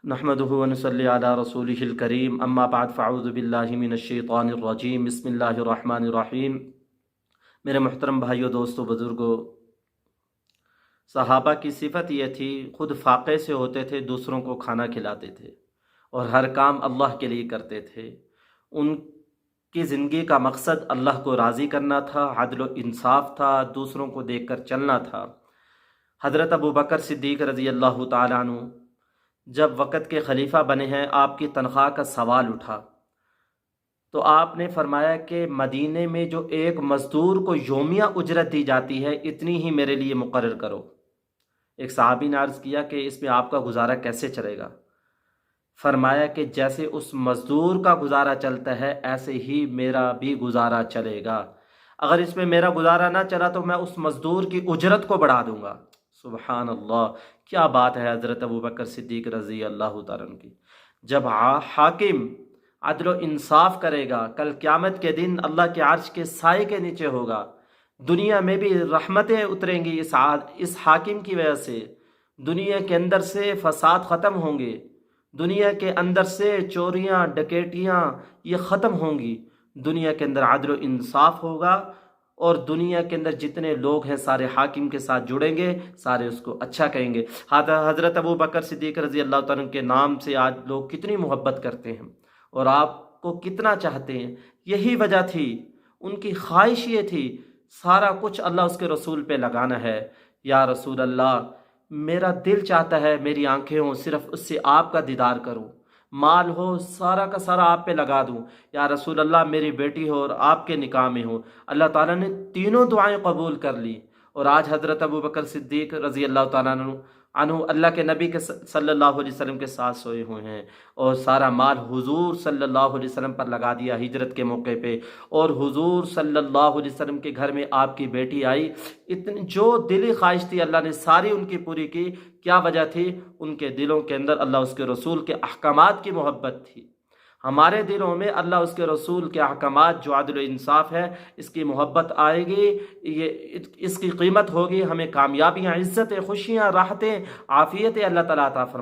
نحمده ونصلي على رسوله الكريم اما بعد فاعوذ باللہ من الشیطان الرجیم بسم اللہ الرحمن الرحیم۔ میرے محترم بھائیوں، دوستوں، بزرگوں، صحابہ کی صفت یہ تھی، خود فاقے سے ہوتے تھے، دوسروں کو کھانا کھلاتے تھے اور ہر کام اللہ کے لیے کرتے تھے۔ ان کی زندگی کا مقصد اللہ کو راضی کرنا تھا، عدل و انصاف تھا، دوسروں کو دیکھ کر چلنا تھا۔ حضرت ابوبکر صدیق رضی اللہ تعالیٰ عنہ جب وقت کے خلیفہ بنے ہیں، آپ کی تنخواہ کا سوال اٹھا تو آپ نے فرمایا کہ مدینے میں جو ایک مزدور کو یومیہ اجرت دی جاتی ہے، اتنی ہی میرے لیے مقرر کرو۔ ایک صحابی نے عرض کیا کہ اس میں آپ کا گزارا کیسے چلے گا؟ فرمایا کہ جیسے اس مزدور کا گزارا چلتا ہے ایسے ہی میرا بھی گزارا چلے گا۔ اگر اس میں میرا گزارا نہ چلا تو میں اس مزدور کی اجرت کو بڑھا دوں گا۔ سبحان اللہ، کیا بات ہے حضرت ابوبکر صدیق رضی اللہ تعالیٰ عنہ کی۔ جب حاکم عدل و انصاف کرے گا، کل قیامت کے دن اللہ کے عرش کے سائے کے نیچے ہوگا، دنیا میں بھی رحمتیں اتریں گی اس حاکم کی وجہ سے، دنیا کے اندر سے فساد ختم ہوں گے، دنیا کے اندر سے چوریاں ڈکیٹیاں یہ ختم ہوں گی، دنیا کے اندر عدل و انصاف ہوگا اور دنیا کے اندر جتنے لوگ ہیں سارے حاکم کے ساتھ جڑیں گے، سارے اس کو اچھا کہیں گے۔ حضرت ابوبکر صدیق رضی اللہ تعالیٰ عنہ کے نام سے آج لوگ کتنی محبت کرتے ہیں اور آپ کو کتنا چاہتے ہیں۔ یہی وجہ تھی، ان کی خواہش یہ تھی، سارا کچھ اللہ اس کے رسول پہ لگانا ہے۔ یا رسول اللہ، میرا دل چاہتا ہے میری آنکھیں ہوں، صرف اس سے آپ کا دیدار کروں، مال ہو سارا کا سارا آپ پہ لگا دوں۔ یا رسول اللہ، میری بیٹی ہو اور آپ کے نکاح میں ہو۔ اللہ تعالیٰ نے تینوں دعائیں قبول کر لی، اور آج حضرت ابوبکر صدیق رضی اللہ تعالیٰ عنہ اللہ کے نبی کے صلی اللہ علیہ وسلم کے ساتھ سوئے ہوئے ہیں، اور سارا مال حضور صلی اللہ علیہ وسلم پر لگا دیا ہجرت کے موقع پہ، اور حضور صلی اللہ علیہ وسلم کے گھر میں آپ کی بیٹی آئی، اتنی جو دلی خواہش تھی اللہ نے ساری ان کی پوری کی۔ کیا وجہ تھی؟ ان کے دلوں کے اندر اللہ اس کے رسول کے احکامات کی محبت تھی۔ ہمارے دلوں میں اللہ اس کے رسول کے احکامات جو عدل و انصاف ہے، اس کی محبت آئے گی، اس کی قیمت ہوگی، ہمیں کامیابیاں، عزتیں، خوشیاں، راحتیں، عافیتیں اللہ تعالیٰ عطا فرمائے۔